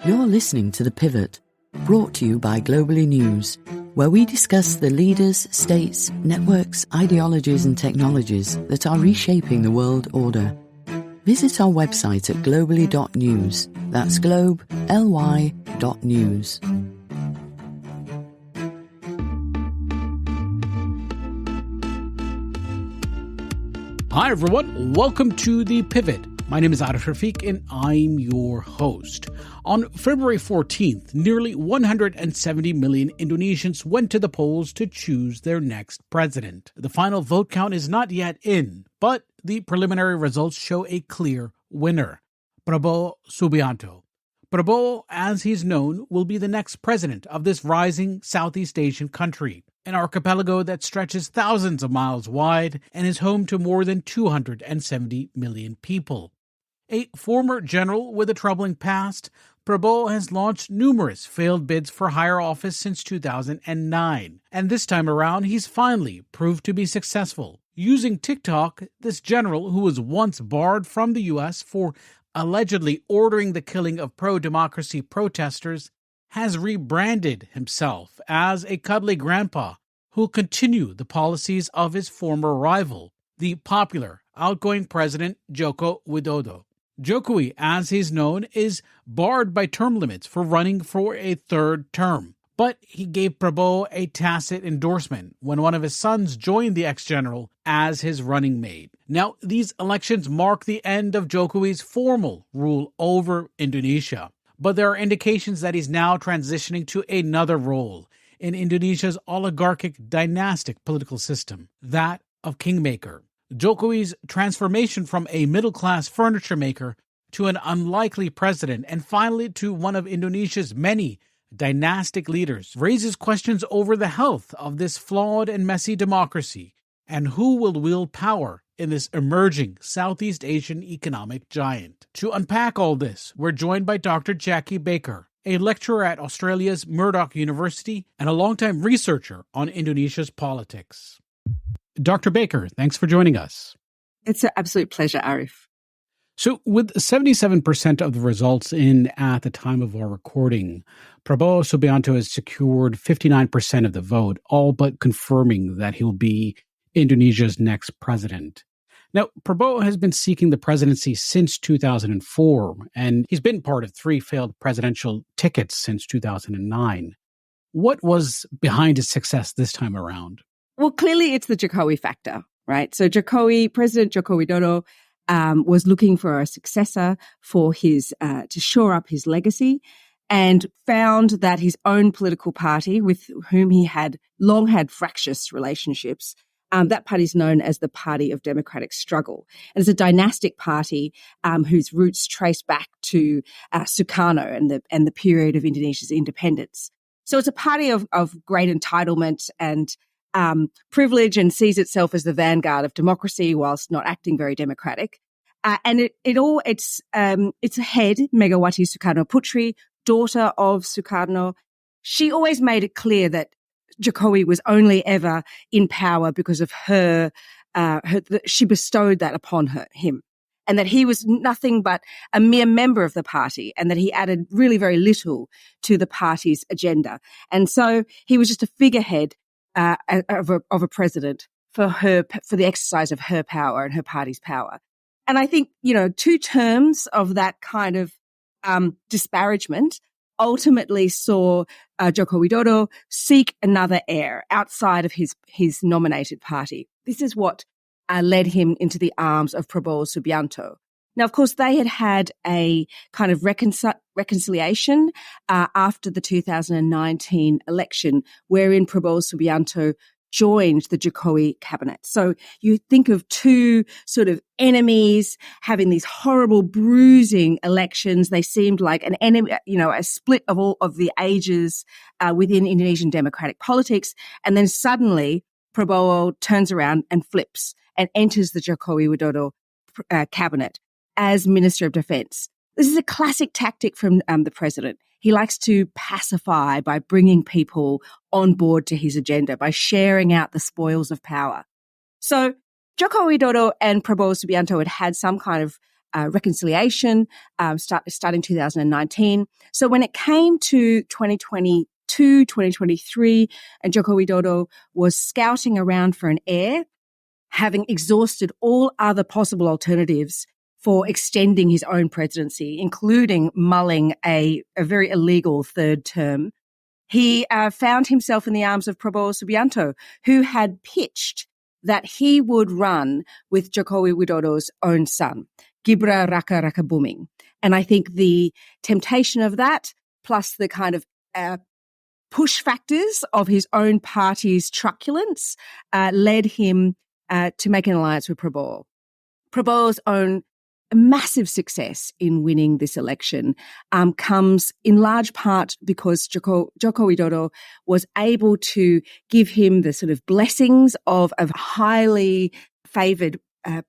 You're listening to The Pivot, brought to you by Globally News, where we discuss the leaders, states, networks, ideologies and technologies that are reshaping the world order. Visit our website at globally.news. That's globe, L-Y, .news. Hi, everyone. Welcome to The Pivot. My name is Arif Rafiq, and I'm your host. On February 14th, nearly 170 million Indonesians went to the polls to choose their next president. The final vote count is not yet in, but the preliminary results show a clear winner, Prabowo Subianto. Prabowo, as he's known, will be the next president of this rising Southeast Asian country, an archipelago that stretches thousands of miles wide and is home to more than 270 million people. A former general with a troubling past, Prabowo has launched numerous failed bids for higher office since 2009. And this time around, he's finally proved to be successful. Using TikTok, this general, who was once barred from the U.S. for allegedly ordering the killing of pro-democracy protesters, has rebranded himself as a cuddly grandpa who'll continue the policies of his former rival, the popular outgoing president Joko Widodo. Jokowi, as he's known, is barred by term limits for running for a third term. But he gave Prabowo a tacit endorsement when one of his sons joined the ex-general as his running mate. Now, these elections mark the end of Jokowi's formal rule over Indonesia. But there are indications that he's now transitioning to another role in Indonesia's oligarchic dynastic political system, that of kingmaker. Jokowi's transformation from a middle-class furniture maker to an unlikely president and finally to one of Indonesia's many dynastic leaders raises questions over the health of this flawed and messy democracy and who will wield power in this emerging Southeast Asian economic giant. To unpack all this, we're joined by Dr. Jacqui Baker, a lecturer at Australia's Murdoch University and a longtime researcher on Indonesia's politics. Dr. Baker, thanks for joining us. It's an absolute pleasure, Arif. So with 77% of the results in at the time of our recording, Prabowo Subianto has secured 59% of the vote, all but confirming that he'll be Indonesia's next president. Now, Prabowo has been seeking the presidency since 2004, and he's been part of 3 failed presidential tickets since 2009. What was behind his success this time around? Well, clearly it's the Jokowi factor, right? So President Joko Widodo was looking for a successor for his to shore up his legacy, and found that his own political party, with whom he had long had fractious relationships, that party is known as the Party of Democratic Struggle. And it's a dynastic party whose roots trace back to Sukarno and the period of Indonesia's independence. So it's a party of great entitlement and privilege, and sees itself as the vanguard of democracy whilst not acting very democratic. And its head, Megawati Sukarno Putri, daughter of Sukarno, she always made it clear that Jokowi was only ever in power because of she bestowed that upon him, and that he was nothing but a mere member of the party, and that he added really very little to the party's agenda. And so he was just a figurehead of a president for the exercise of her power and her party's power. And I think, 2 terms of that kind of disparagement ultimately saw Joko Widodo seek another heir outside of his nominated party. This is what led him into the arms of Prabowo Subianto. Now, of course, they had a kind of reconciliation after the 2019 election, wherein Prabowo Subianto joined the Jokowi cabinet. So you think of 2 sort of enemies having these horrible, bruising elections. They seemed like an enemy, a split of all of the ages within Indonesian democratic politics. And then suddenly Prabowo turns around and flips and enters the Jokowi Widodo cabinet as Minister of Defense. This is a classic tactic from the president. He likes to pacify by bringing people on board to his agenda, by sharing out the spoils of power. So Joko Widodo and Prabowo Subianto had some kind of reconciliation starting 2019. So when it came to 2022, 2023, and Joko Widodo was scouting around for an heir, having exhausted all other possible alternatives for extending his own presidency, including mulling a very illegal third term, he found himself in the arms of Prabowo Subianto, who had pitched that he would run with Jokowi Widodo's own son, Gibra Raka Rakabuming. And I think the temptation of that, plus the kind of push factors of his own party's truculence, led him to make an alliance with Prabowo. Prabowo's own massive success in winning this election comes in large part because Joko Widodo was able to give him the sort of blessings of a highly favoured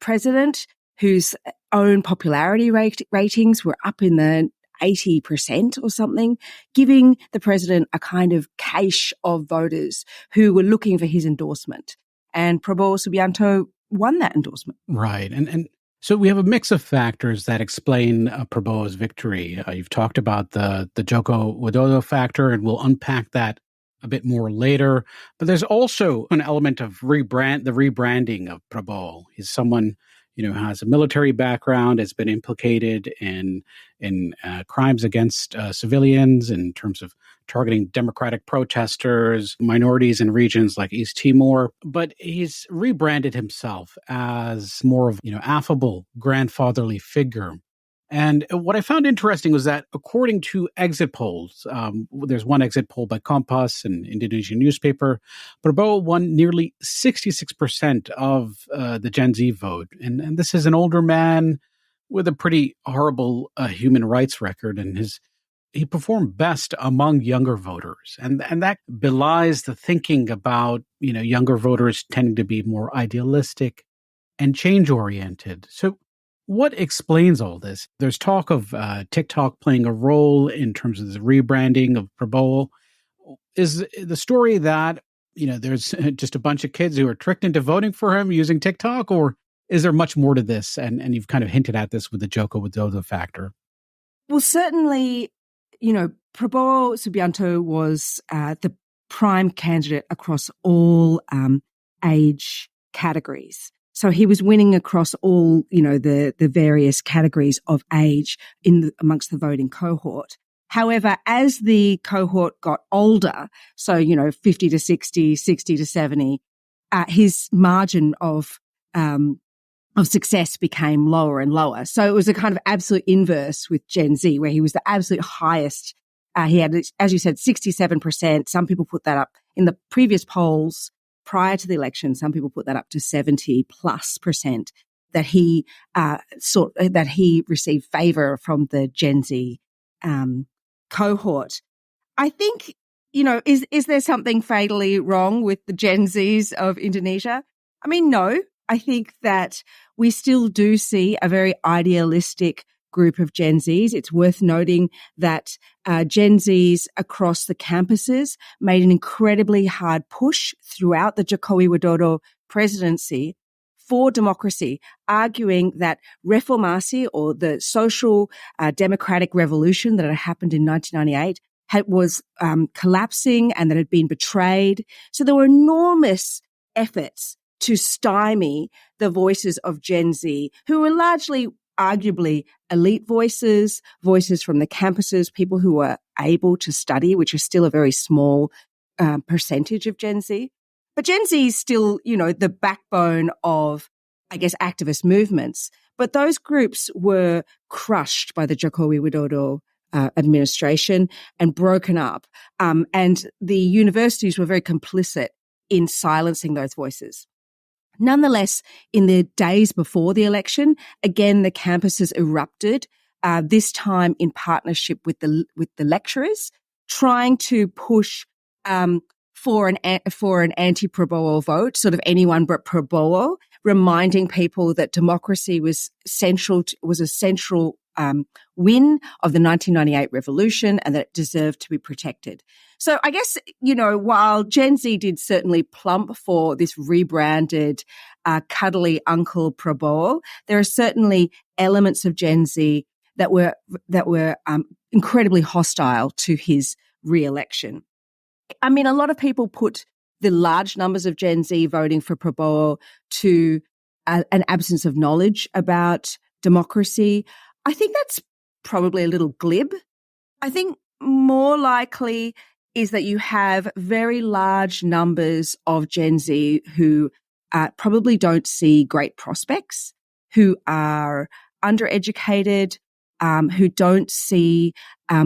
president whose own popularity ratings were up in the 80% or something, giving the president a kind of cache of voters who were looking for his endorsement. And Prabowo Subianto won that endorsement. Right. And so we have a mix of factors that explain Prabowo's victory. You've talked about the Joko Widodo factor, and we'll unpack that a bit more later. But there's also an element of the rebranding of Prabowo. He's someone, who has a military background, has been implicated in crimes against civilians in terms of targeting democratic protesters, minorities in regions like East Timor. But he's rebranded himself as more of, affable, grandfatherly figure. And what I found interesting was that according to exit polls, there's one exit poll by Kompas, an Indonesian newspaper, Prabowo won nearly 66% of the Gen Z vote. And this is an older man with a pretty horrible human rights record, and he performed best among younger voters. And that belies the thinking about, younger voters tending to be more idealistic and change-oriented. So what explains all this? There's talk of TikTok playing a role in terms of the rebranding of Prabowo. Is the story that, there's just a bunch of kids who are tricked into voting for him using TikTok, or is there much more to this? And you've kind of hinted at this with the Joko Widodo factor. Well, certainly, Prabowo Subianto was the prime candidate across all age categories. So he was winning across all, the various categories of age amongst the voting cohort. However, as the cohort got older, so, 50 to 60, 60 to 70, his margin of success became lower and lower. So it was a kind of absolute inverse with Gen Z, where he was the absolute highest. He had, as you said, 67%. Some people put that up in the previous polls prior to the election. Some people put that up to 70+% that he received favor from the Gen Z cohort. I think, is there something fatally wrong with the Gen Zs of Indonesia? I mean, no. I think that we still do see a very idealistic group of Gen Zs. It's worth noting that Gen Zs across the campuses made an incredibly hard push throughout the Jokowi Widodo presidency for democracy, arguing that reformasi, or the social democratic revolution that had happened in 1998, was collapsing and that had been betrayed. So there were enormous efforts to stymie the voices of Gen Z, who were largely, arguably, elite voices from the campuses, people who were able to study, which is still a very small percentage of Gen Z. But Gen Z is still, the backbone of, I guess, activist movements. But those groups were crushed by the Jokowi Widodo administration and broken up. And the universities were very complicit in silencing those voices. Nonetheless, in the days before the election, again, the campuses erupted, this time in partnership with the lecturers, trying to push for an anti-Prabowo vote, sort of anyone but Prabowo, reminding people that democracy was a central win of the 1998 revolution and that it deserved to be protected. So I guess, while Gen Z did certainly plump for this rebranded, cuddly Uncle Prabowo, there are certainly elements of Gen Z that were incredibly hostile to his re-election. I mean, a lot of people put the large numbers of Gen Z voting for Prabowo to an absence of knowledge about democracy. I think that's probably a little glib. I think more likely is that you have very large numbers of Gen Z who probably don't see great prospects, who are undereducated, who don't see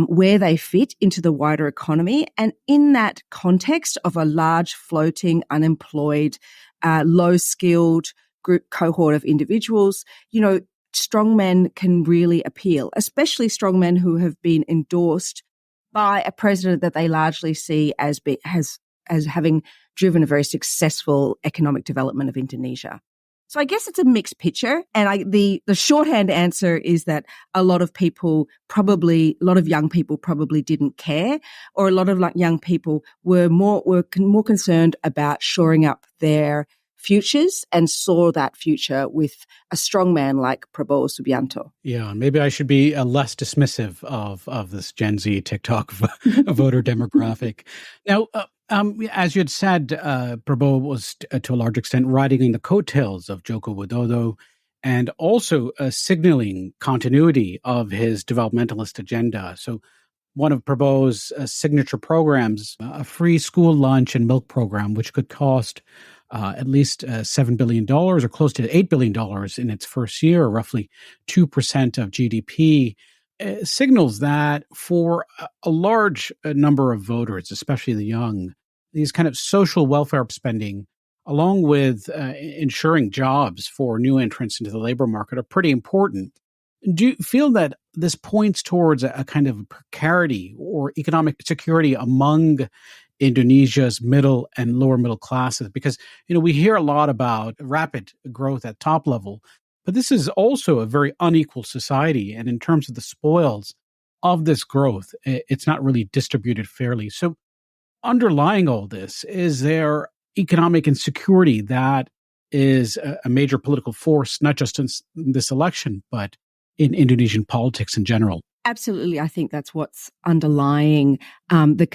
where they fit into the wider economy. And in that context of a large floating, unemployed, low-skilled group cohort of individuals, strongmen can really appeal, especially strongmen who have been endorsed by a president that they largely see as having driven a very successful economic development of Indonesia. So I guess it's a mixed picture. And the shorthand answer is that a lot of young people probably didn't care, or a lot of young people were more concerned about shoring up their futures and saw that future with a strong man like Prabowo Subianto. Yeah, maybe I should be less dismissive of this Gen Z TikTok voter demographic. Now, as you had said, Prabowo was to a large extent riding in the coattails of Joko Widodo and also signaling continuity of his developmentalist agenda. So one of Prabowo's signature programs, a free school lunch and milk program, which could cost at least $7 billion or close to $8 billion in its first year, roughly 2% of GDP, signals that for a large number of voters, especially the young, these kind of social welfare spending, along with ensuring jobs for new entrants into the labor market, are pretty important. Do you feel that this points towards a kind of precarity or economic security among Indonesia's middle and lower middle classes? Because, we hear a lot about rapid growth at top level, but this is also a very unequal society. And in terms of the spoils of this growth, it's not really distributed fairly. So underlying all this, is there economic insecurity that is a major political force, not just in this election, but in Indonesian politics in general? Absolutely. I think that's what's underlying the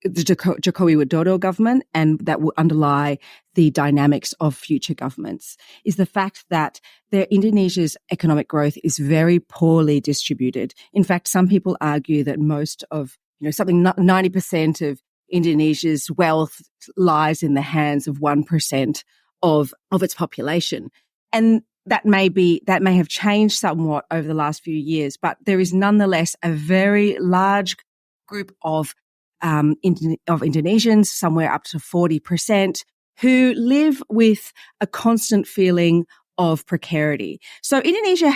Jokowi Widodo government, and that will underlie the dynamics of future governments, is the fact that Indonesia's economic growth is very poorly distributed. In fact, some people argue that most of, something 90% of Indonesia's wealth lies in the hands of 1% of its population. And that may have changed somewhat over the last few years, but there is nonetheless a very large group of Indonesians, somewhere up to 40%, who live with a constant feeling of precarity. So Indonesia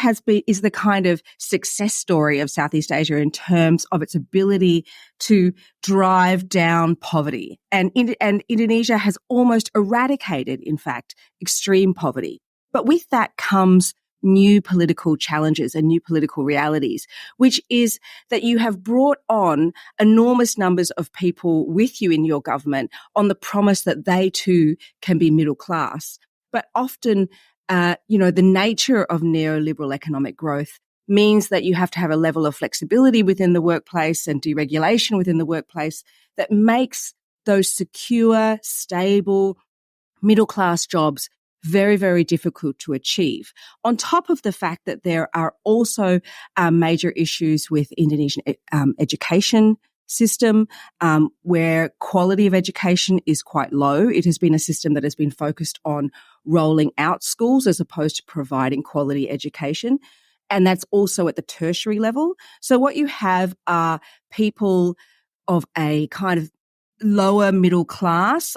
is the kind of success story of Southeast Asia in terms of its ability to drive down poverty. And Indonesia has almost eradicated, in fact, extreme poverty. But with that comes new political challenges and new political realities, which is that you have brought on enormous numbers of people with you in your government on the promise that they too can be middle class. But often, the nature of neoliberal economic growth means that you have to have a level of flexibility within the workplace and deregulation within the workplace that makes those secure, stable, middle class jobs very, very difficult to achieve. On top of the fact that there are also major issues with Indonesian education system, where quality of education is quite low. It has been a system that has been focused on rolling out schools as opposed to providing quality education. And that's also at the tertiary level. So what you have are people of a kind of lower middle class,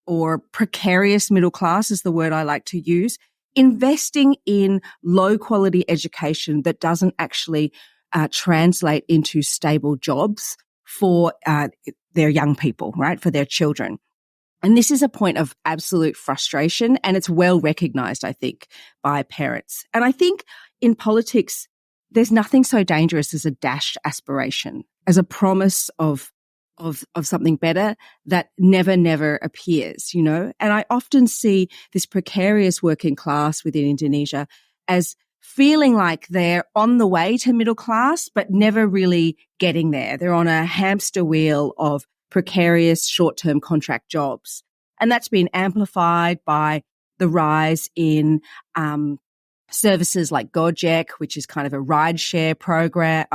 or precarious middle class is the word I like to use, investing in low quality education that doesn't actually translate into stable jobs for their young people, right, for their children. And this is a point of absolute frustration, and it's well recognized, I think, by parents. And I think in politics, there's nothing so dangerous as a dashed aspiration, as a promise of something better that never appears, And I often see this precarious working class within Indonesia as feeling like they're on the way to middle class, but never really getting there. They're on a hamster wheel of precarious short-term contract jobs. And that's been amplified by the rise in services like Gojek, which is kind of a rideshare program,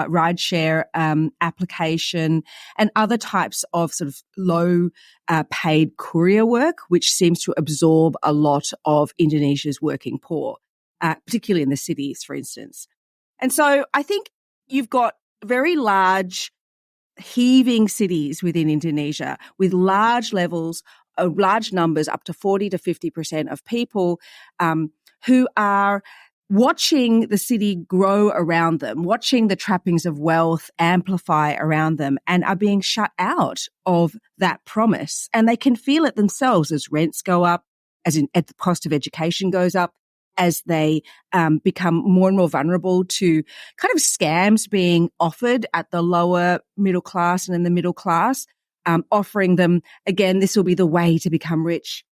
application, and other types of sort of low paid courier work, which seems to absorb a lot of Indonesia's working poor, particularly in the cities, for instance. And so I think you've got very large, heaving cities within Indonesia with large levels, large numbers, up to 40 to 50% of people who are watching the city grow around them, watching the trappings of wealth amplify around them, and are being shut out of that promise. And they can feel it themselves as rents go up, as the cost of education goes up, as they become more and more vulnerable to kind of scams being offered at the lower middle class and in the middle class, offering them, again, this will be the way to become rich.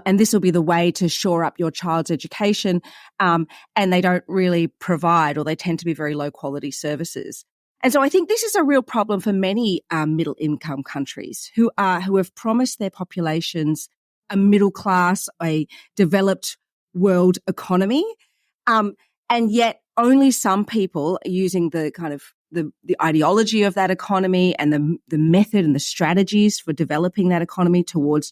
And this will be the way to shore up your child's education. And they don't really provide, or they tend to be very low quality services. And so I think this is a real problem for many middle income countries who have promised their populations a middle class, a developed world economy. And yet only some people are using the kind of the ideology of that economy and the method and the strategies for developing that economy towards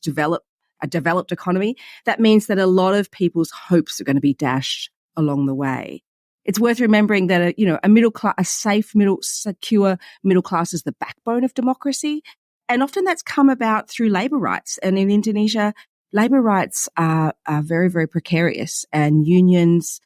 a developed economy. That means that a lot of people's hopes are going to be dashed along the way. It's worth remembering that a safe, secure middle class is the backbone of democracy, and often that's come about through labour rights. And in Indonesia, labour rights are very, very precarious, and unions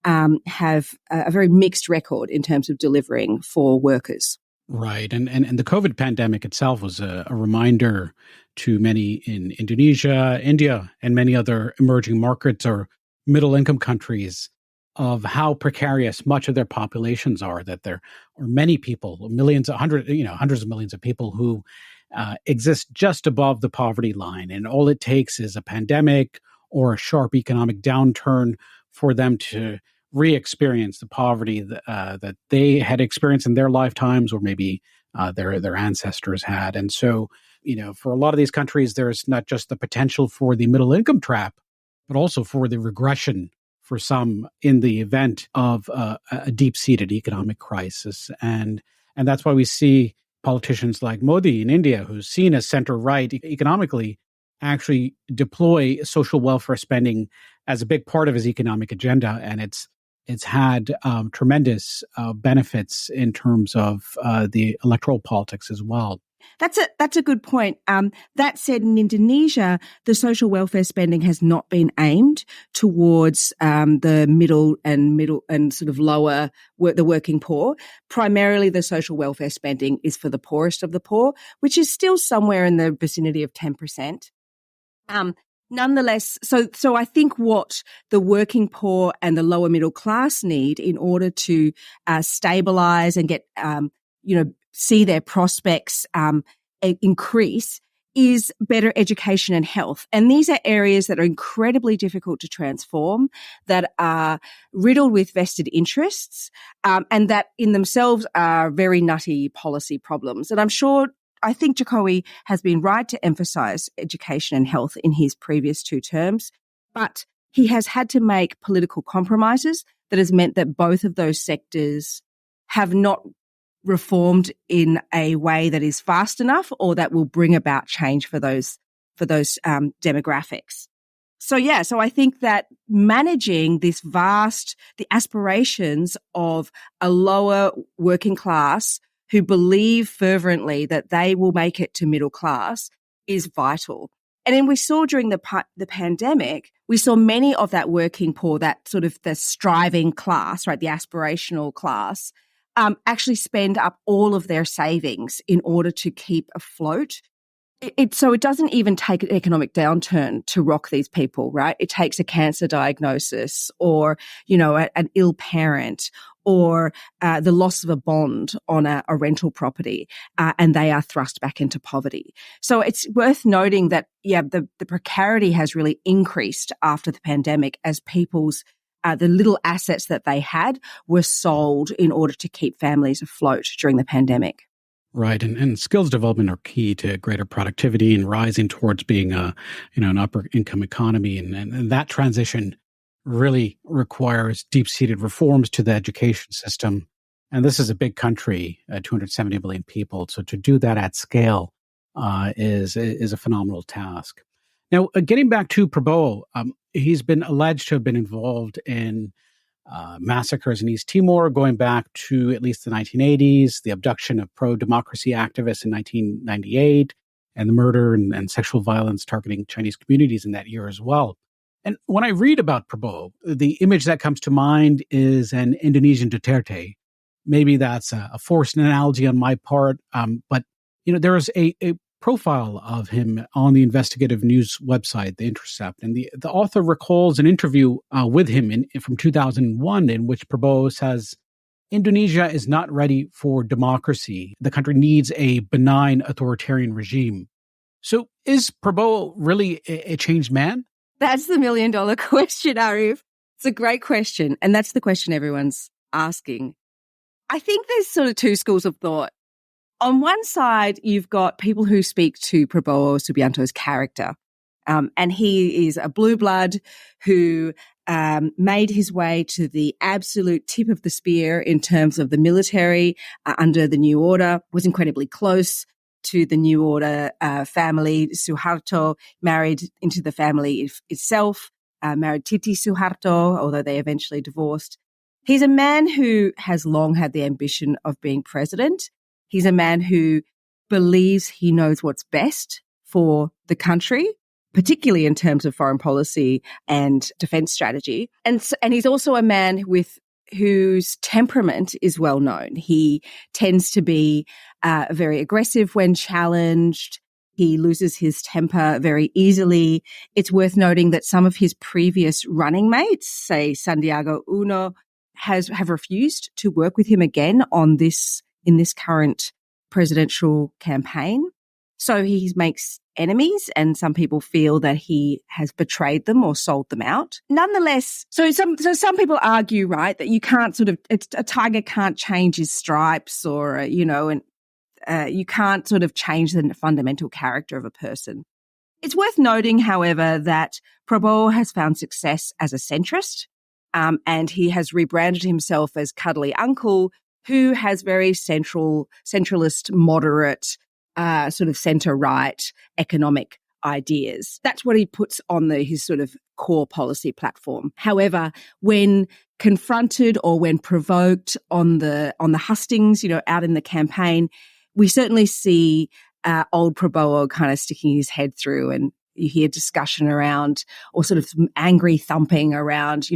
have a very mixed record in terms of delivering for workers. Right. And the COVID pandemic itself was a reminder to many in Indonesia, India, and many other emerging markets or middle income countries of how precarious much of their populations are, that there are many people, hundreds of millions of people who exist just above the poverty line. And all it takes is a pandemic or a sharp economic downturn for them to re-experience the poverty that they had experienced in their lifetimes, or maybe their ancestors had. And so, for a lot of these countries, there's not just the potential for the middle income trap, but also for the regression for some in the event of a deep-seated economic crisis. And that's why we see politicians like Modi in India, who's seen as center-right economically, actually deploy social welfare spending as a big part of his economic agenda. And it's had tremendous benefits in terms of the electoral politics as well. That's a good point. That said, in Indonesia, the social welfare spending has not been aimed towards the middle and sort of lower the working poor. Primarily, the social welfare spending is for the poorest of the poor, which is still somewhere in the vicinity of 10%. Nonetheless, so I think what the working poor and the lower middle class need in order to stabilize and get see their prospects increase is better education and health. And these are areas that are incredibly difficult to transform, that are riddled with vested interests, and that in themselves are very nutty policy problems. And I think Jokowi has been right to emphasize education and health in his previous two terms, but he has had to make political compromises that has meant that both of those sectors have not reformed in a way that is fast enough or that will bring about change for those demographics. So I think that managing the aspirations of a lower working class who believe fervently that they will make it to middle class is vital. And then we saw during the pandemic, we saw many of that working poor, that sort of the striving class, right, the aspirational class, actually spend up all of their savings in order to keep afloat. So it doesn't even take an economic downturn to rock these people, right? It takes a cancer diagnosis or, an ill parent or the loss of a bond on a rental property, and they are thrust back into poverty. So it's worth noting that, the precarity has really increased after the pandemic as people's the little assets that they had were sold in order to keep families afloat during the pandemic. Right, and skills development are key to greater productivity and rising towards being an upper income economy, and that transition really requires deep-seated reforms to the education system. And this is a big country, 270 million people, so to do that at scale is a phenomenal task. Now, getting back to Prabowo, he's been alleged to have been involved in massacres in East Timor going back to at least the 1980s, the abduction of pro-democracy activists in 1998, and the murder and sexual violence targeting Chinese communities in that year as well. And when I read about Prabowo, the image that comes to mind is an Indonesian Duterte. Maybe that's a forced analogy on my part, but there is a profile of him on the investigative news website, The Intercept. And the author recalls an interview with him from 2001 in which Prabowo says, Indonesia is not ready for democracy. The country needs a benign authoritarian regime. So is Prabowo really a changed man? That's the million-dollar question, Arif. It's a great question. And that's the question everyone's asking. I think there's sort of two schools of thought. On one side, you've got people who speak to Prabowo Subianto's character. And he is a blue blood who made his way to the absolute tip of the spear in terms of the military under the New Order, was incredibly close to the New Order family. Suharto married into the family itself, married Titi Suharto, although they eventually divorced. He's a man who has long had the ambition of being president. He's a man who believes he knows what's best for the country, particularly in terms of foreign policy and defense strategy. And he's also a man whose temperament is well known. He tends to be very aggressive when challenged. He loses his temper very easily. It's worth noting that some of his previous running mates, say Sandiaga Uno, have refused to work with him again in this current presidential campaign. So he makes enemies, and some people feel that he has betrayed them or sold them out. Nonetheless, so some people argue, right, that you can't a tiger can't change his stripes, or you can't sort of change the fundamental character of a person. It's worth noting, however, that Prabowo has found success as a centrist, and he has rebranded himself as Cuddly Uncle, who has very centralist, moderate, sort of centre-right economic ideas. That's what he puts on his sort of core policy platform. However, when confronted or when provoked on the hustings, out in the campaign, we certainly see old Prabowo kind of sticking his head through, and you hear discussion around, or sort of some angry thumping around,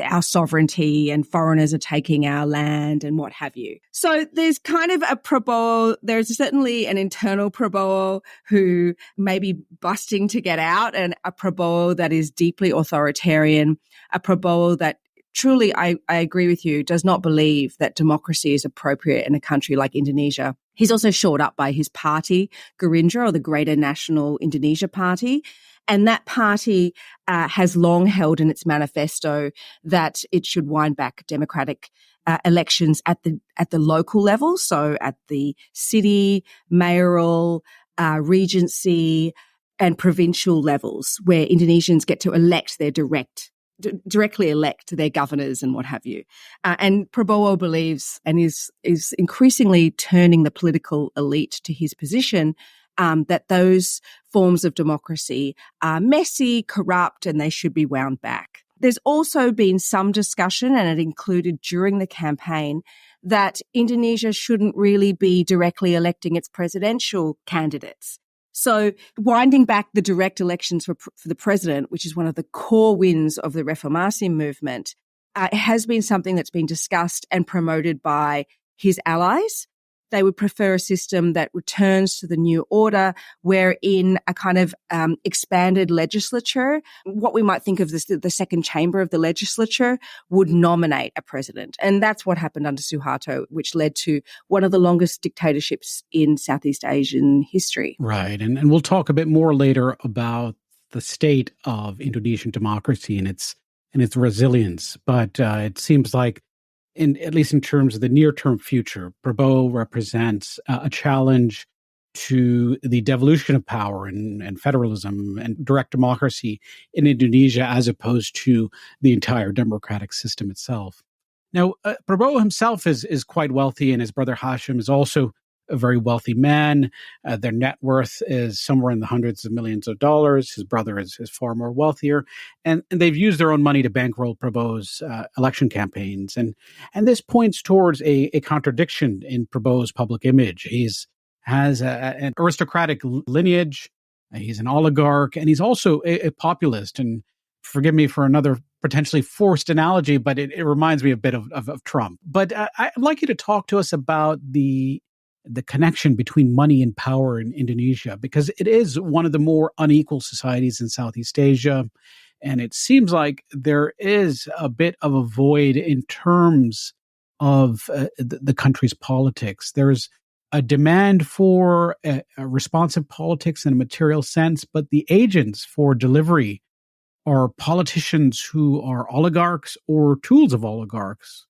our sovereignty and foreigners are taking our land and what have you. So there's kind of a Prabowo, there's certainly an internal Prabowo who may be busting to get out, and a Prabowo that is deeply authoritarian, a Prabowo that truly, I agree with you, does not believe that democracy is appropriate in a country like Indonesia. He's also shored up by his party, Gerindra, or the Greater National Indonesia Party. And that party has long held in its manifesto that it should wind back democratic elections at the local level, so at the city, mayoral, regency, and provincial levels, where Indonesians get to elect directly elect their governors and what have you. And Prabowo believes, and is increasingly turning the political elite to his position, that those forms of democracy are messy, corrupt, and they should be wound back. There's also been some discussion, and it included during the campaign, that Indonesia shouldn't really be directly electing its presidential candidates. So winding back the direct elections for the president, which is one of the core wins of the Reformasi movement, has been something that's been discussed and promoted by his allies. They would prefer a system that returns to the new order, wherein a kind of expanded legislature, what we might think of as the second chamber of the legislature, would nominate a president. And that's what happened under Suharto, which led to one of the longest dictatorships in Southeast Asian history. Right. And we'll talk a bit more later about the state of Indonesian democracy and its and its resilience. But it seems like, at least in terms of the near-term future, Prabowo represents a challenge to the devolution of power and federalism and direct democracy in Indonesia, as opposed to the entire democratic system itself. Now, Prabowo himself is quite wealthy, and his brother Hashim is also a very wealthy man. Their net worth is somewhere in the hundreds of millions of dollars. His brother is far more wealthier. And they've used their own money to bankroll Prabowo's election campaigns. And this points towards a contradiction in Prabowo's public image. Has an aristocratic lineage. He's an oligarch, and he's also a populist. And forgive me for another potentially forced analogy, but it reminds me a bit of Trump. But I'd like you to talk to us about the connection between money and power in Indonesia, because it is one of the more unequal societies in Southeast Asia. And it seems like there is a bit of a void in terms of the country's politics. There's a demand for a responsive politics in a material sense, but the agents for delivery are politicians who are oligarchs or tools of oligarchs.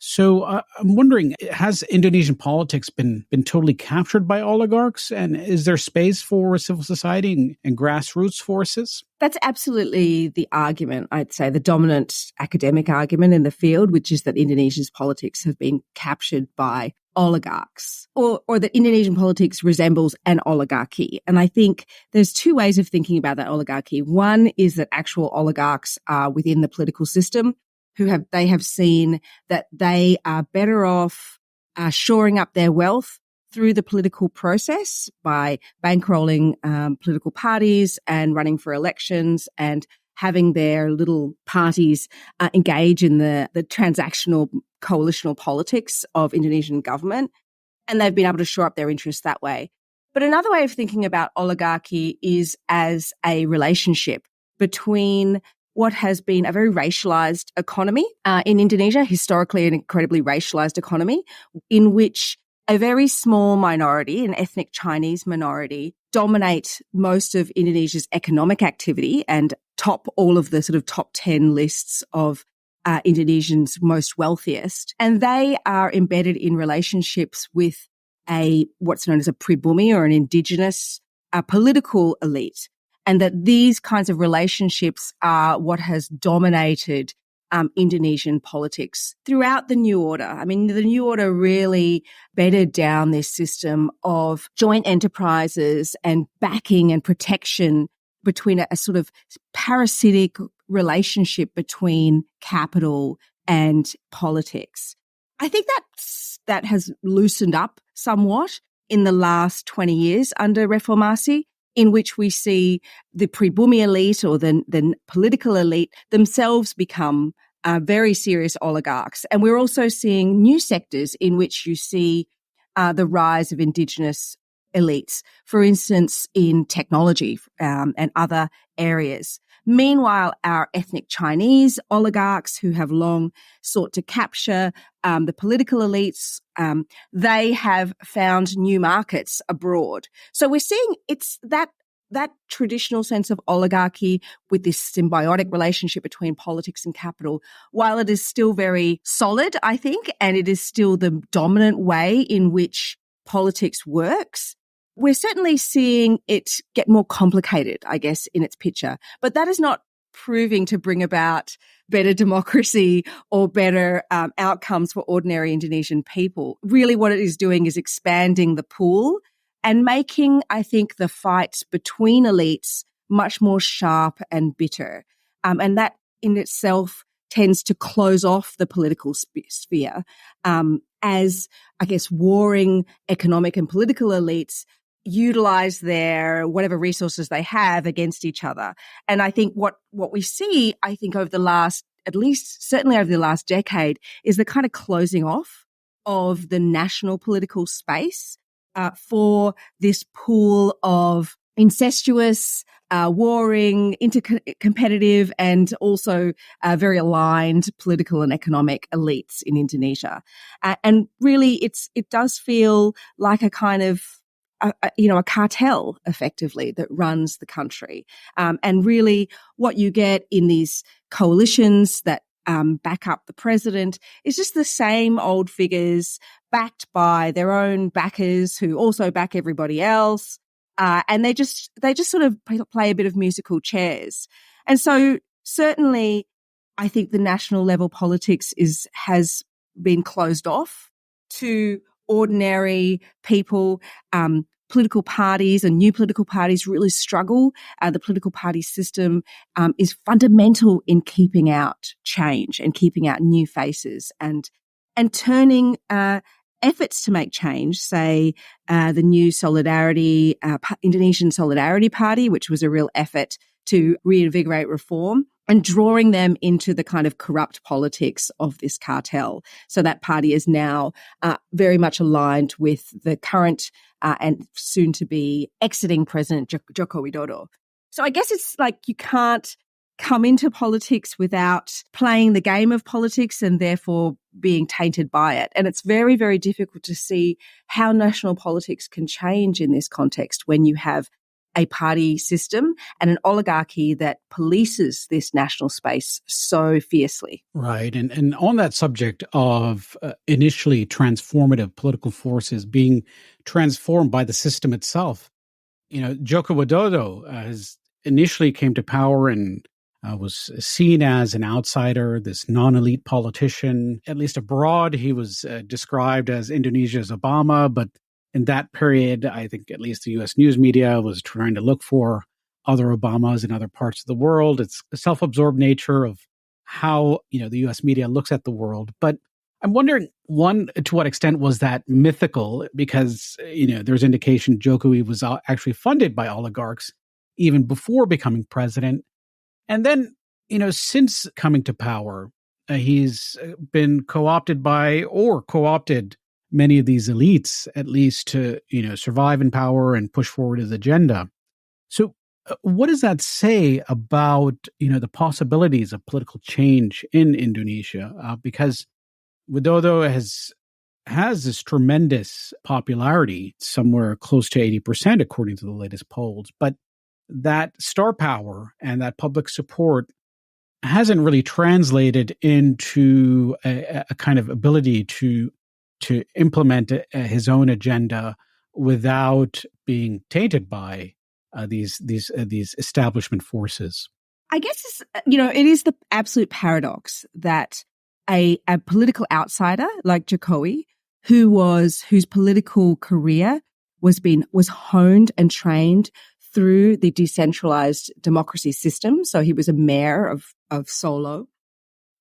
So I'm wondering, has Indonesian politics been totally captured by oligarchs? And is there space for civil society and grassroots forces? That's absolutely the argument, I'd say, the dominant academic argument in the field, which is that Indonesia's politics have been captured by oligarchs, or that Indonesian politics resembles an oligarchy. And I think there's two ways of thinking about that oligarchy. One is that actual oligarchs are within the political system, they have seen that they are better off shoring up their wealth through the political process by bankrolling political parties and running for elections and having their little parties engage in the transactional coalitional politics of Indonesian government. And they've been able to shore up their interests that way. But another way of thinking about oligarchy is as a relationship between what has been a very racialized economy in Indonesia, historically an incredibly racialized economy, in which a very small minority, an ethnic Chinese minority, dominate most of Indonesia's economic activity and top all of the sort of top 10 lists of Indonesians' most wealthiest. And they are embedded in relationships with what's known as a pribumi, or an indigenous political elite. And that these kinds of relationships are what has dominated Indonesian politics throughout the New Order. I mean, the New Order really bedded down this system of joint enterprises and backing and protection between a sort of parasitic relationship between capital and politics. I think that has loosened up somewhat in the last 20 years under Reformasi, in which we see the pribumi elite or the political elite themselves become very serious oligarchs. And we're also seeing new sectors in which you see the rise of indigenous elites, for instance, in technology and other areas. Meanwhile, our ethnic Chinese oligarchs, who have long sought to capture the political elites, they have found new markets abroad. So we're seeing it's that traditional sense of oligarchy with this symbiotic relationship between politics and capital, while it is still very solid, I think, and it is still the dominant way in which politics works, we're certainly seeing it get more complicated, I guess, in its picture. But that is not proving to bring about better democracy or better outcomes for ordinary Indonesian people. Really what it is doing is expanding the pool and making, I think, the fight between elites much more sharp and bitter. And that in itself tends to close off the political sphere as, I guess, warring economic and political elites utilize their whatever resources they have against each other. And I think what we see, I think, over the last, at least certainly over the last decade, is the kind of closing off of the national political space for this pool of incestuous, warring, intercompetitive, and also very aligned political and economic elites in Indonesia. And really, it does feel like a kind of a cartel, effectively, that runs the country. And really what you get in these coalitions that back up the president. It's just the same old figures backed by their own backers who also back everybody else. And they just sort of play a bit of musical chairs. And so certainly I think the national level politics has been closed off to ordinary people. Political parties and new political parties really struggle. The political party system is fundamental in keeping out change and keeping out new faces and turning efforts to make change, say the new Indonesian Solidarity Party, which was a real effort to reinvigorate reform, and drawing them into the kind of corrupt politics of this cartel. So that party is now very much aligned with the current and soon to be exiting President Joko Widodo. So I guess it's like you can't come into politics without playing the game of politics and therefore being tainted by it. And it's very, very difficult to see how national politics can change in this context when you have a party system and an oligarchy that polices this national space so fiercely. Right. And on that subject of initially transformative political forces being transformed by the system itself, Joko Widodo has initially came to power and was seen as an outsider, this non-elite politician. At least abroad, he was described as Indonesia's Obama, but in that period, I think at least the U.S. news media was trying to look for other Obamas in other parts of the world. It's a self-absorbed nature of how, the U.S. media looks at the world. But I'm wondering, one, to what extent was that mythical? Because, there's indication Jokowi was actually funded by oligarchs even before becoming president. And then, since coming to power, he's been co-opted many of these elites, at least to, survive in power and push forward his agenda. So what does that say about, the possibilities of political change in Indonesia? Because Widodo has this tremendous popularity, somewhere close to 80%, according to the latest polls. But that star power and that public support hasn't really translated into a kind of ability to implement his own agenda without being tainted by these establishment forces. I guess it is the absolute paradox that a political outsider like Jokowi, whose political career was honed and trained through the decentralized democracy system. So he was a mayor of Solo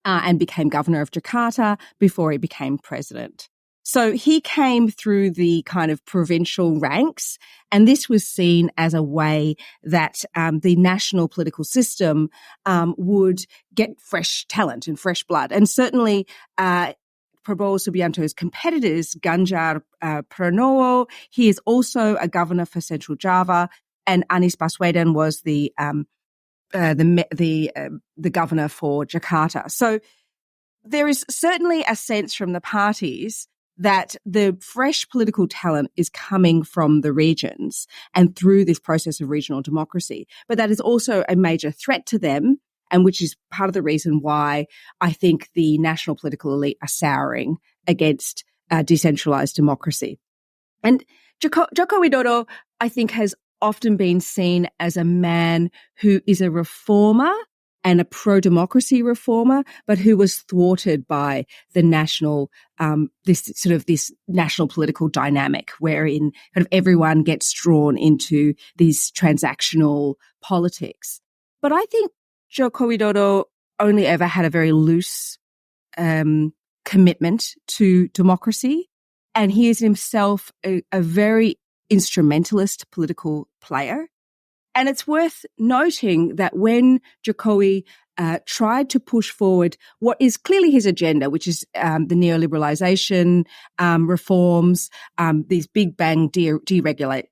and became governor of Jakarta before he became president. So he came through the kind of provincial ranks, and this was seen as a way that the national political system would get fresh talent and fresh blood. And certainly Prabowo Subianto's competitors, Ganjar Pranowo, he is also a governor for Central Java, and Anies Baswedan was the governor for Jakarta. So there is certainly a sense from the parties that the fresh political talent is coming from the regions and through this process of regional democracy. But that is also a major threat to them, and which is part of the reason why I think the national political elite are souring against decentralized democracy. And Joko Widodo, I think, has often been seen as a man who is a reformer and a pro-democracy reformer, but who was thwarted by the national, this national political dynamic wherein kind of everyone gets drawn into these transactional politics. But I think Joko Widodo only ever had a very loose commitment to democracy, and he is himself a very instrumentalist political player. And it's worth noting that when Jokowi tried to push forward what is clearly his agenda, which is the neoliberalization reforms, these big bang deregulation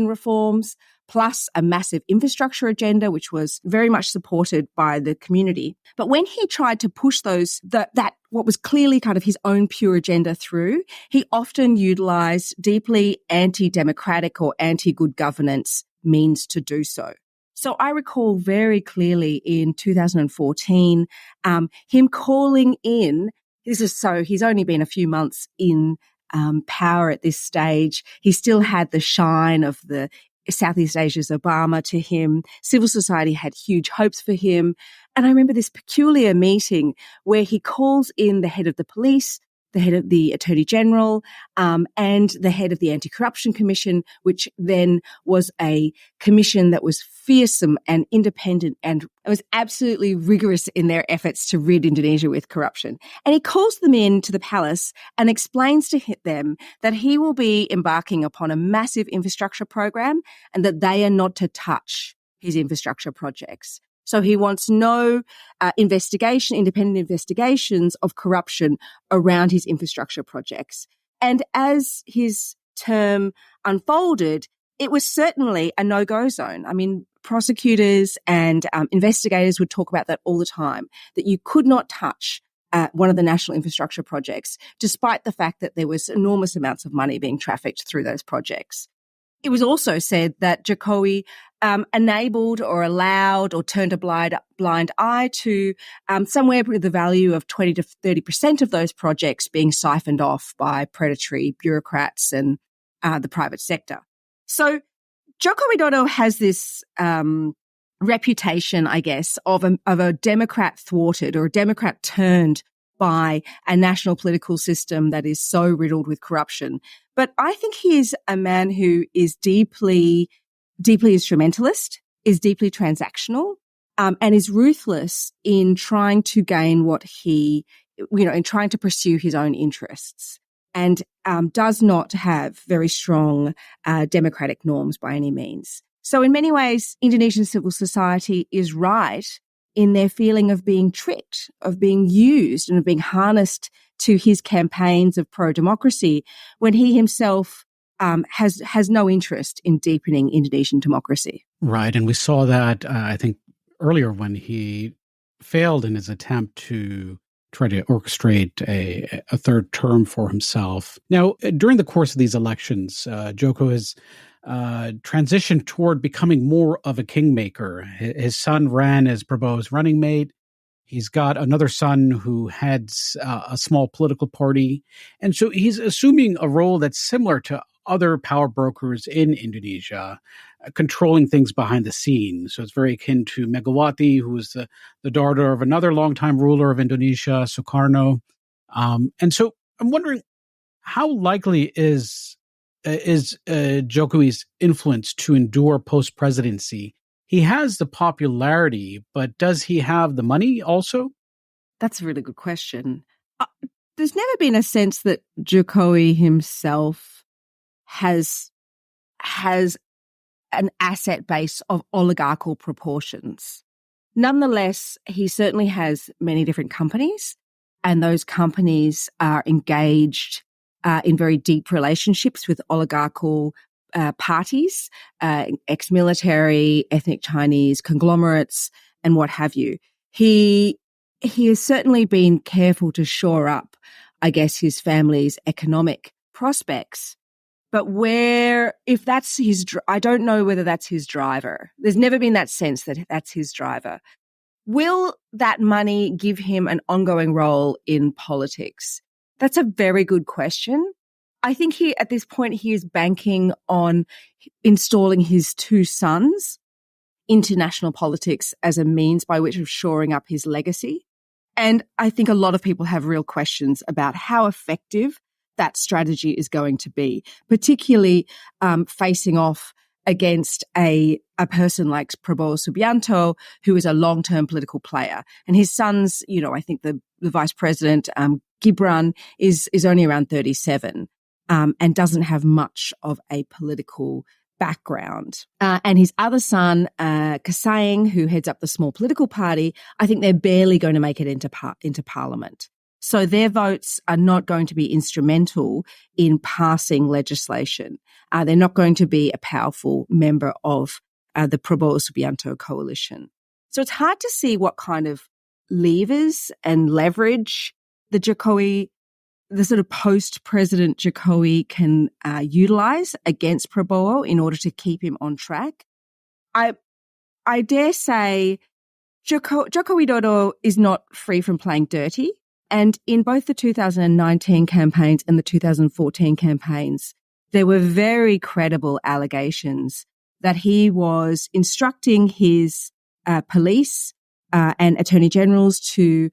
reforms, plus a massive infrastructure agenda, which was very much supported by the community. But when he tried to push that what was clearly kind of his own pure agenda through, he often utilized deeply anti-democratic or anti-good governance means to do so. So I recall very clearly in 2014, him calling in. He's only been a few months in power at this stage. He still had the shine of the Southeast Asia's Obama to him. Civil society had huge hopes for him. And I remember this peculiar meeting where he calls in the head of the police, the head of the Attorney General, and the head of the Anti-Corruption Commission, which then was a commission that was fearsome and independent and was absolutely rigorous in their efforts to rid Indonesia with corruption. And he calls them in to the palace and explains to them that he will be embarking upon a massive infrastructure program and that they are not to touch his infrastructure projects. So he wants no independent investigations of corruption around his infrastructure projects. And as his term unfolded, it was certainly a no-go zone. I mean, prosecutors and investigators would talk about that all the time, that you could not touch one of the national infrastructure projects, despite the fact that there was enormous amounts of money being trafficked through those projects. It was also said that Jokowi enabled or allowed or turned a blind eye to somewhere with the value of 20 to 30% of those projects being siphoned off by predatory bureaucrats and the private sector. So Joko Widodo has this reputation, I guess, of a Democrat thwarted or a Democrat turned by a national political system that is so riddled with corruption. But I think he is a man who is deeply instrumentalist, is deeply transactional, and is ruthless in trying to gain in trying to pursue his own interests, and does not have very strong democratic norms by any means. So in many ways, Indonesian civil society is right in their feeling of being tricked, of being used and of being harnessed to his campaigns of pro-democracy when he himself has no interest in deepening Indonesian democracy. Right. And we saw that, I think, earlier when he failed in his attempt to try to orchestrate a third term for himself. Now, during the course of these elections, Joko has transitioned toward becoming more of a kingmaker. His son ran as Prabowo's running mate. He's got another son who heads a small political party. And so he's assuming a role that's similar to other power brokers in Indonesia, controlling things behind the scenes. So it's very akin to Megawati, who is the daughter of another longtime ruler of Indonesia, Sukarno. And so I'm wondering, how likely is Jokowi's influence to endure post-presidency? He has the popularity, but does he have the money also? That's a really good question. There's never been a sense that Jokowi himself has an asset base of oligarchical proportions. Nonetheless, he certainly has many different companies, and those companies are engaged in very deep relationships with oligarchical parties, ex-military, ethnic Chinese conglomerates, and what have you. He has certainly been careful to shore up, I guess, his family's economic prospects. But if that's I don't know whether that's his driver. There's never been that sense that that's his driver. Will that money give him an ongoing role in politics? That's a very good question. I think at this point, he is banking on installing his two sons into national politics as a means by which of shoring up his legacy. And I think a lot of people have real questions about how effective that strategy is going to be, particularly facing off against a person like Prabowo Subianto, who is a long-term political player. And his sons, I think the vice president, Gibran, is only around 37 and doesn't have much of a political background. And his other son, Kasaing, who heads up the small political party, I think they're barely going to make it into parliament. So their votes are not going to be instrumental in passing legislation. They're not going to be a powerful member of the Prabowo Subianto coalition. So it's hard to see what kind of levers and leverage the sort of post-president Jokowi can utilize against Prabowo in order to keep him on track. I dare say Joko Widodo is not free from playing dirty. And in both the 2019 campaigns and the 2014 campaigns, there were very credible allegations that he was instructing his police and attorney generals to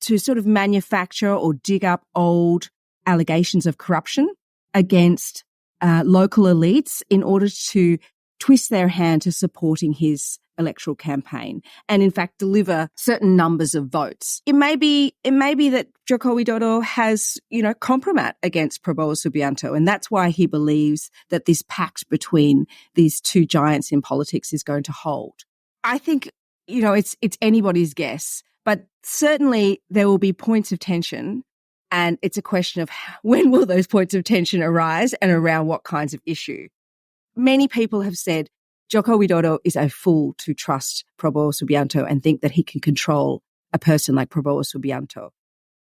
sort of manufacture or dig up old allegations of corruption against local elites in order to twist their hand to supporting his electoral campaign and in fact deliver certain numbers of votes. It may be that Joko Widodo has, compromat against Prabowo Subianto, and that's why he believes that this pact between these two giants in politics is going to hold. I think, it's anybody's guess, but certainly there will be points of tension, and it's a question of when will those points of tension arise and around what kinds of issue. Many people have said Joko Widodo is a fool to trust Prabowo Subianto and think that he can control a person like Prabowo Subianto.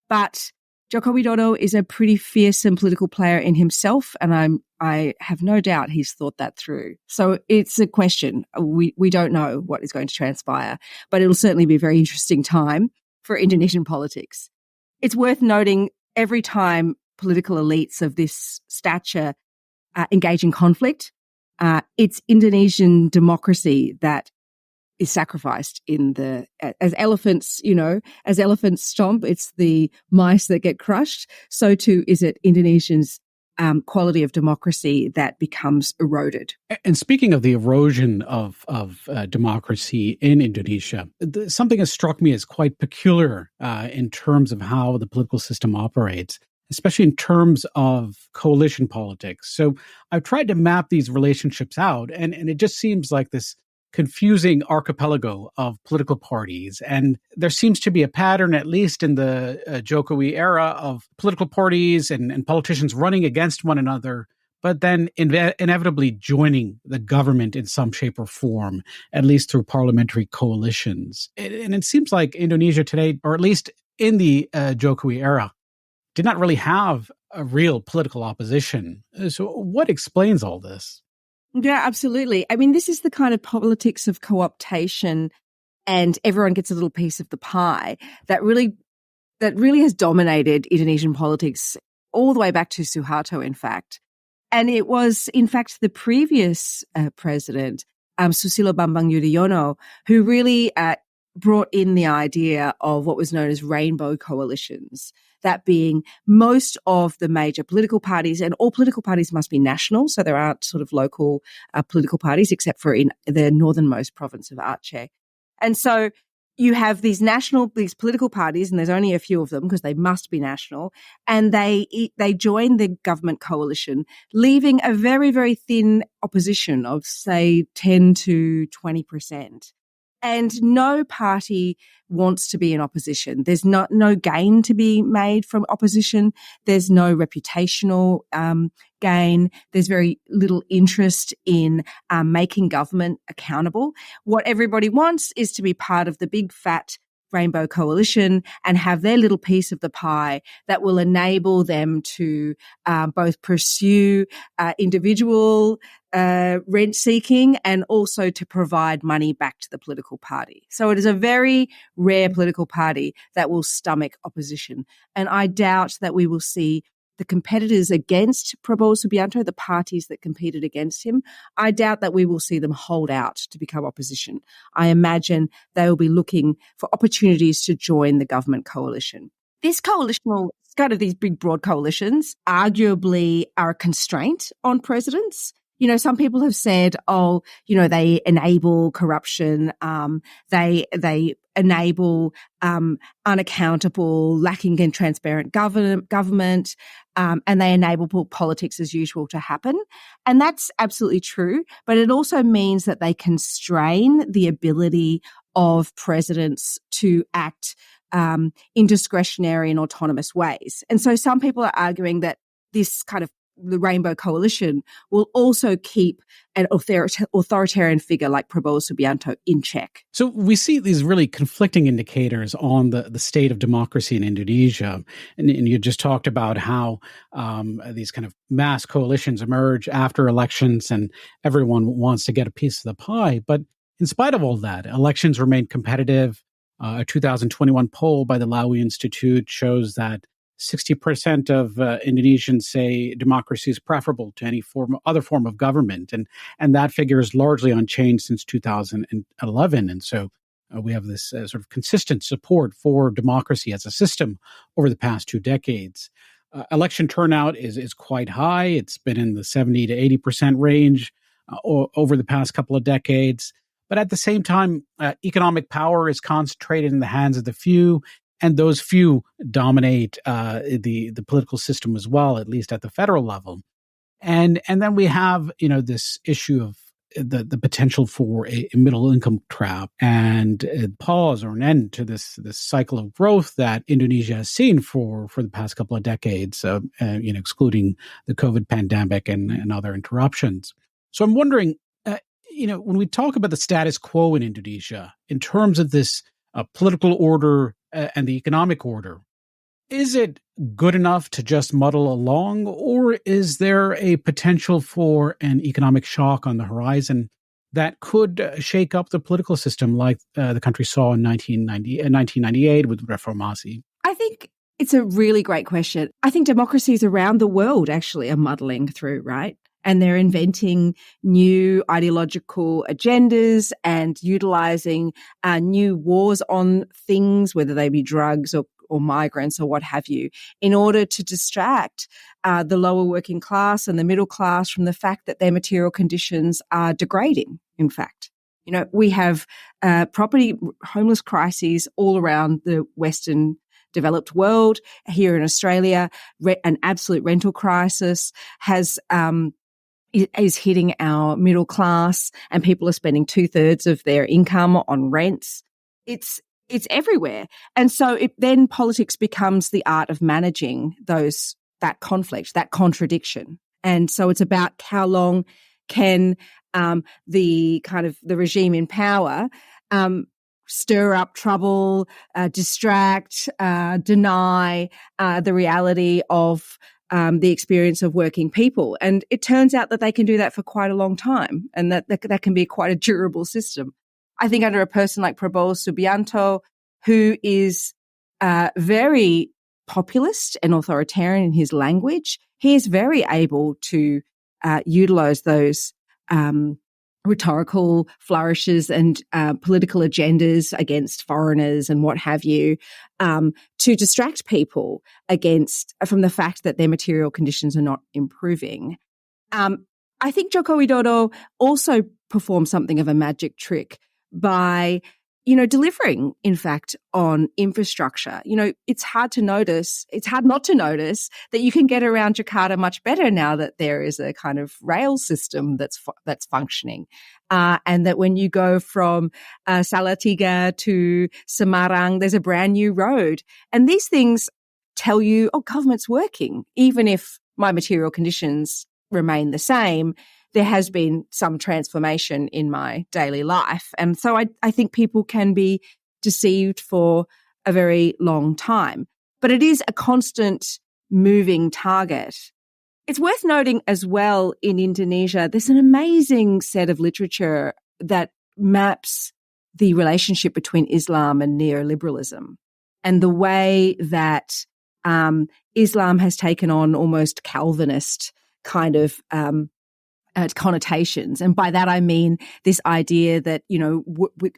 But Joko Widodo is a pretty fearsome political player in himself, and I have no doubt he's thought that through. So it's a question. We don't know what is going to transpire, but it'll certainly be a very interesting time for Indonesian politics. It's worth noting every time political elites of this stature engage in conflict, it's Indonesian democracy that is sacrificed as elephants stomp, it's the mice that get crushed. So too is it Indonesians' quality of democracy that becomes eroded. And speaking of the erosion of democracy in Indonesia, something has struck me as quite peculiar in terms of how the political system operates, especially in terms of coalition politics. So I've tried to map these relationships out, and it just seems like this confusing archipelago of political parties. And there seems to be a pattern, at least in the Jokowi era, of political parties and politicians running against one another, but then inevitably joining the government in some shape or form, at least through parliamentary coalitions. And it seems like Indonesia today, or at least in the Jokowi era, did not really have a real political opposition. So what explains all this? Yeah, absolutely. I mean, this is the kind of politics of co-optation and everyone gets a little piece of the pie that really has dominated Indonesian politics all the way back to Suharto, in fact. And it was, in fact, the previous president, Susilo Bambang Yudhoyono, who really brought in the idea of what was known as rainbow coalitions. That being most of the major political parties, and all political parties must be national, so there aren't sort of local political parties except for in the northernmost province of Aceh. And so you have these political parties, and there's only a few of them because they must be national, and they join the government coalition, leaving a very, very thin opposition of, say, 10 to 20%. And no party wants to be in opposition. There's no gain to be made from opposition. There's no reputational gain. There's very little interest in making government accountable. What everybody wants is to be part of the big fat rainbow coalition and have their little piece of the pie that will enable them to both pursue individual rent seeking and also to provide money back to the political party. So it is a very rare political party that will stomach opposition. And I doubt that we will see the competitors against Prabowo Subianto, the parties that competed against him, I doubt that we will see them hold out to become opposition. I imagine they will be looking for opportunities to join the government coalition. This coalitional, kind of these big broad coalitions, arguably are a constraint on presidents. Some people have said, they enable corruption, they enable unaccountable, lacking in transparent government, and they enable politics as usual to happen. And that's absolutely true, but it also means that they constrain the ability of presidents to act in discretionary and autonomous ways. And so some people are arguing that this kind of the Rainbow Coalition will also keep an authoritarian figure like Prabowo Subianto in check. So we see these really conflicting indicators on the state of democracy in Indonesia. And you just talked about how these kind of mass coalitions emerge after elections and everyone wants to get a piece of the pie. But in spite of all that, elections remained competitive. A 2021 poll by the Lowy Institute shows that 60% of Indonesians say democracy is preferable to any other form of government. And that figure is largely unchanged since 2011. And so we have this sort of consistent support for democracy as a system over the past 2 decades. Election turnout is quite high. It's been in the 70 to 80% range over the past couple of decades. But at the same time, economic power is concentrated in the hands of the few, and those few dominate the political system as well, at least at the federal level. And then we have, this issue of the potential for a middle income trap and a pause or an end to this cycle of growth that Indonesia has seen for the past couple of decades, excluding the COVID pandemic and other interruptions. So I'm wondering, when we talk about the status quo in Indonesia, in terms of this political order and the economic order, is it good enough to just muddle along, or is there a potential for an economic shock on the horizon that could shake up the political system like the country saw in 1998 with Reformasi? I think it's a really great question. I think democracies around the world actually are muddling through, right? And they're inventing new ideological agendas and utilizing new wars on things, whether they be drugs or migrants or what have you, in order to distract the lower working class and the middle class from the fact that their material conditions are degrading, in fact. We have property homeless crises all around the Western developed world. Here in Australia, an absolute rental crisis is hitting our middle class, and people are spending 2/3 of their income on rents. It's everywhere. And so then politics becomes the art of managing that conflict, that contradiction. And so it's about how long can the regime in power stir up trouble, distract, deny the reality of the experience of working people. And it turns out that they can do that for quite a long time, and that can be quite a durable system. I think under a person like Prabowo Subianto, who is very populist and authoritarian in his language, he is very able to utilize those rhetorical flourishes and political agendas against foreigners and what have you, to distract people from the fact that their material conditions are not improving. I think Joko Widodo also performed something of a magic trick by delivering, in fact, on infrastructure. It's hard not to notice that you can get around Jakarta much better now that there is a kind of rail system that's functioning. And that when you go from Salatiga to Semarang, there's a brand new road. And these things tell you, government's working. Even if my material conditions remain the same, there has been some transformation in my daily life. And so I think people can be deceived for a very long time. But it is a constant moving target. It's worth noting as well, in Indonesia, there's an amazing set of literature that maps the relationship between Islam and neoliberalism, and the way that Islam has taken on almost Calvinist kind of connotations. And by that, I mean this idea that,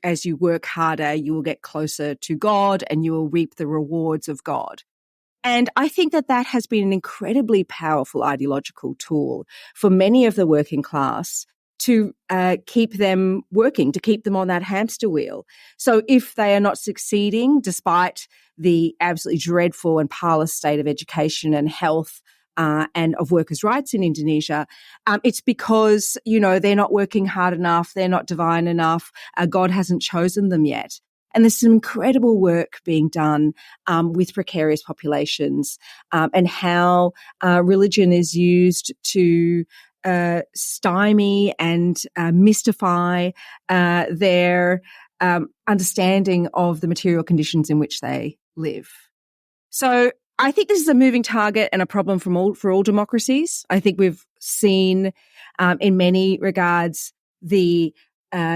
as you work harder, you will get closer to God and you will reap the rewards of God. And I think that has been an incredibly powerful ideological tool for many of the working class to keep them working, to keep them on that hamster wheel. So if they are not succeeding, despite the absolutely dreadful and parlous state of education and health and of workers' rights in Indonesia, it's because, they're not working hard enough, they're not divine enough, God hasn't chosen them yet. And there's some incredible work being done with precarious populations and how religion is used to stymie and mystify their understanding of the material conditions in which they live. So I think this is a moving target and a problem for all democracies. I think we've seen in many regards the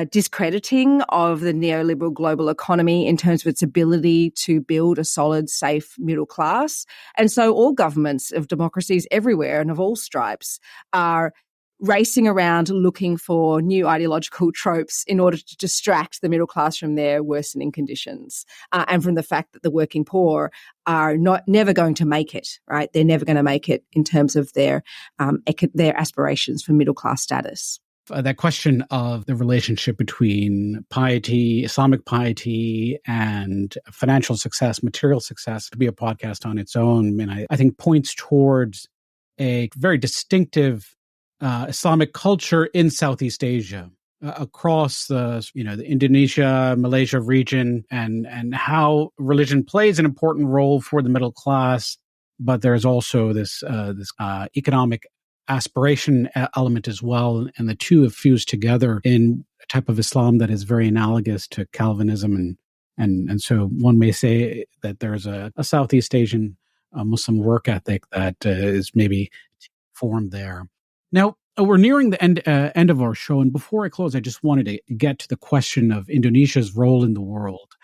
discrediting of the neoliberal global economy in terms of its ability to build a solid, safe middle class. And so all governments of democracies everywhere and of all stripes are racing around looking for new ideological tropes in order to distract the middle class from their worsening conditions and from the fact that the working poor are never going to make it, right? They're never going to make it in terms of their aspirations for middle class status. That question of the relationship between piety, Islamic piety, and financial success, material success, to be a podcast on its own, and I think points towards a very distinctive Islamic culture in Southeast Asia, across the Indonesia, Malaysia region, and how religion plays an important role for the middle class. But there's also this economic aspiration element as well, and the two have fused together in a type of Islam that is very analogous to Calvinism, and so one may say that there's a Southeast Asian Muslim work ethic that is maybe formed there. Now, we're nearing the end of our show, and before I close, I just wanted to get to the question of Indonesia's role in the world.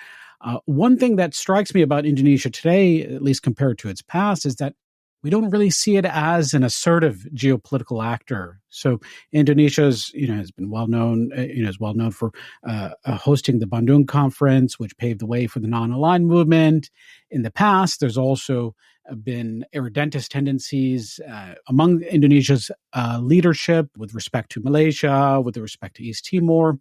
One thing that strikes me about Indonesia today, at least compared to its past, is that we don't really see it as an assertive geopolitical actor. So Indonesia has been well known, is well known for hosting the Bandung Conference, which paved the way for the non-aligned movement. In the past, there's also been irredentist tendencies among Indonesia's leadership with respect to Malaysia, with respect to East Timor.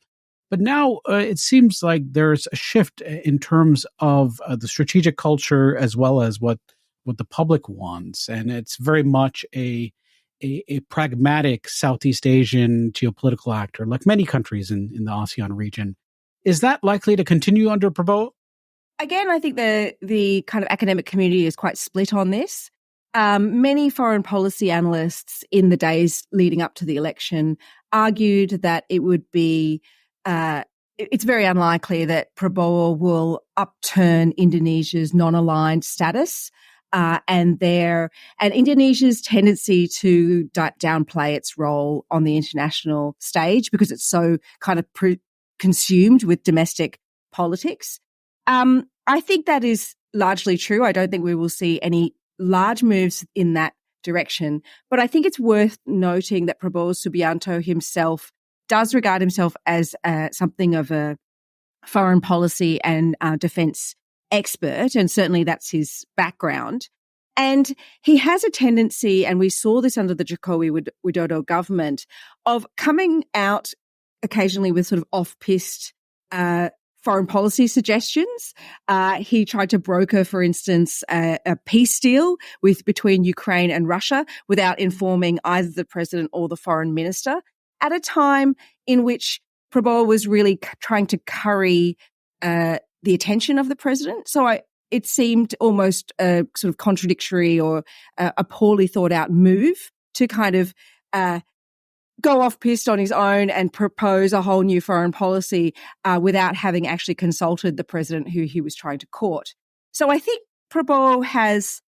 But now it seems like there's a shift in terms of the strategic culture as well as what the public wants. And it's very much a pragmatic Southeast Asian geopolitical actor, like many countries in the ASEAN region. Is that likely to continue under Prabowo? Again, I think the kind of academic community is quite split on this. Many foreign policy analysts in the days leading up to the election argued that it would be it's very unlikely that Prabowo will upturn Indonesia's non-aligned status and Indonesia's tendency to downplay its role on the international stage because it's so kind of consumed with domestic politics. I think that is largely true. I don't think we will see any large moves in that direction. But I think it's worth noting that Prabowo Subianto himself does regard himself as something of a foreign policy and defense expert, and certainly that's his background. And he has a tendency, and we saw this under the Joko Widodo government, of coming out occasionally with sort of off-piste foreign policy suggestions. He tried to broker, for instance, a peace deal between Ukraine and Russia without informing either the president or the foreign minister, at a time in which Prabowo was really trying to curry the attention of the president. So it seemed almost a sort of contradictory or a poorly thought out move to kind of go off piste on his own and propose a whole new foreign policy without having actually consulted the president who he was trying to court. So I think Prabowo has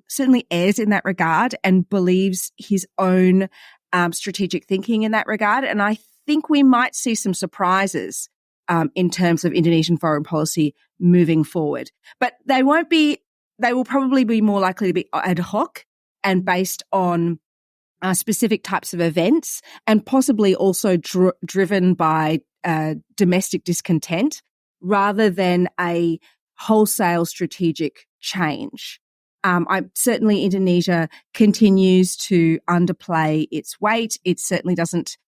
certainly errs in that regard and believes his own strategic thinking in that regard. And I think we might see some surprises in terms of Indonesian foreign policy moving forward. But they will probably be more likely to be ad hoc and based on specific types of events, and possibly also driven by domestic discontent rather than a wholesale strategic change. Certainly Indonesia continues to underplay its weight. It certainly doesn't,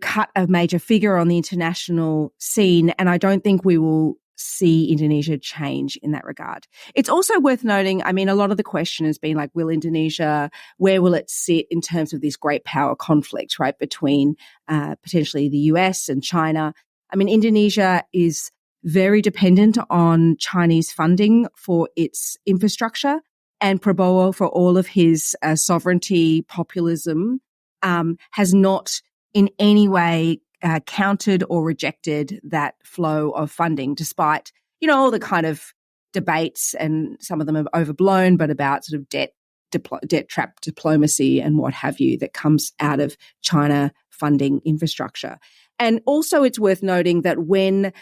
cut a major figure on the international scene, and I don't think we will see Indonesia change in that regard. It's also worth noting, I mean, a lot of the question has been like, where will it sit in terms of this great power conflict, right, between potentially the US and China? I mean, Indonesia is very dependent on Chinese funding for its infrastructure, and Prabowo, for all of his sovereignty populism, has not in any way countered or rejected that flow of funding, despite, all the kind of debates, and some of them are overblown, but about sort of debt debt trap diplomacy and what have you that comes out of China funding infrastructure. And also it's worth noting that when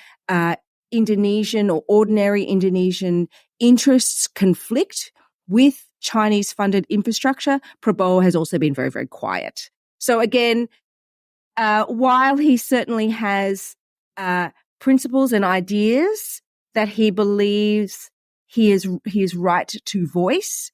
Indonesian or ordinary Indonesian interests conflict with Chinese funded infrastructure, Prabowo has also been very, very quiet. So again, while he certainly has principles and ideas that he believes he is right to voice,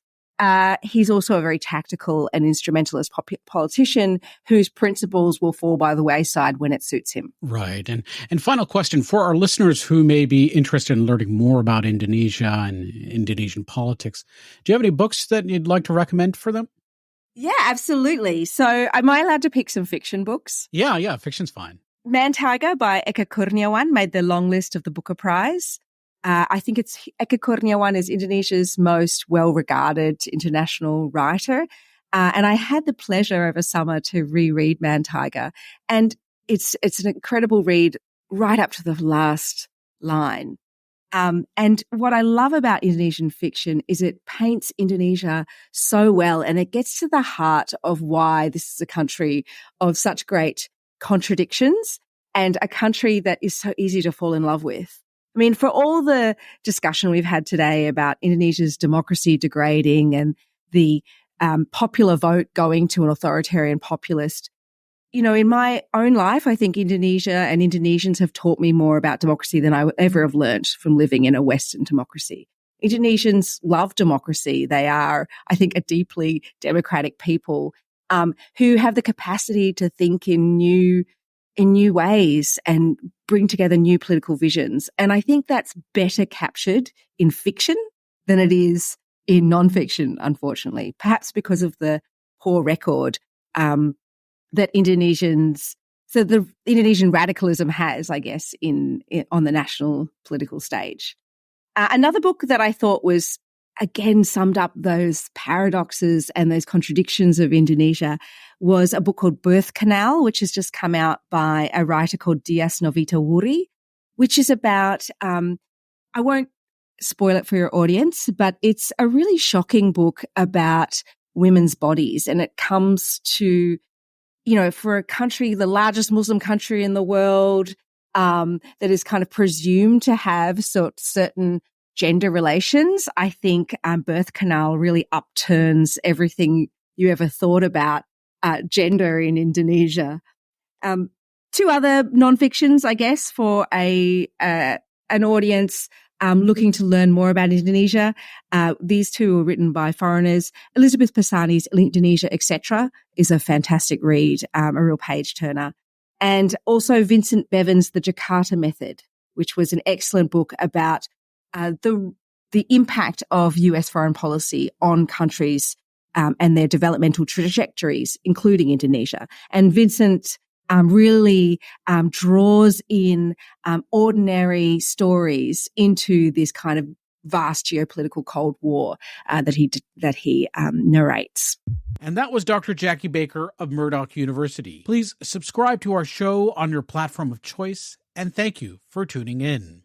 he's also a very tactical and instrumentalist politician whose principles will fall by the wayside when it suits him. Right. And final question for our listeners who may be interested in learning more about Indonesia and Indonesian politics. Do you have any books that you'd like to recommend for them? Yeah, absolutely. So am I allowed to pick some fiction books? Yeah, fiction's fine. Man Tiger by Eka Kurniawan made the long list of the Booker Prize. I think Eka Kurniawan is Indonesia's most well-regarded international writer. And I had the pleasure over summer to reread Man Tiger. And it's an incredible read right up to the last line. And what I love about Indonesian fiction is it paints Indonesia so well, and it gets to the heart of why this is a country of such great contradictions and a country that is so easy to fall in love with. I mean, for all the discussion we've had today about Indonesia's democracy degrading and the popular vote going to an authoritarian populist, you know, in my own life, I think Indonesia and Indonesians have taught me more about democracy than I would ever have learned from living in a Western democracy. Indonesians love democracy. They are, I think, a deeply democratic people who have the capacity to think in new ways and bring together new political visions. And I think that's better captured in fiction than it is in nonfiction, unfortunately, perhaps because of the poor record that the Indonesian radicalism has, I guess, on the national political stage. Another book that I thought was, again, summed up those paradoxes and those contradictions of Indonesia was a book called Birth Canal, which has just come out by a writer called Dias Novita Wuri, which is about, I won't spoil it for your audience, but it's a really shocking book about women's bodies. And it comes to, you know, for a country, the largest Muslim country in the world, that is kind of presumed to have certain gender relations, I think Birth Canal really upturns everything you ever thought about gender in Indonesia. Two other nonfictions, I guess, for an audience looking to learn more about Indonesia. These two were written by foreigners. Elizabeth Pisani's Indonesia, etc. is a fantastic read, a real page-turner. And also Vincent Bevan's The Jakarta Method, which was an excellent book about the impact of US foreign policy on countries and their developmental trajectories, including Indonesia. And Vincent really draws in ordinary stories into this kind of vast geopolitical Cold War that he narrates. And that was Dr. Jacqui Baker of Murdoch University. Please subscribe to our show on your platform of choice, and thank you for tuning in.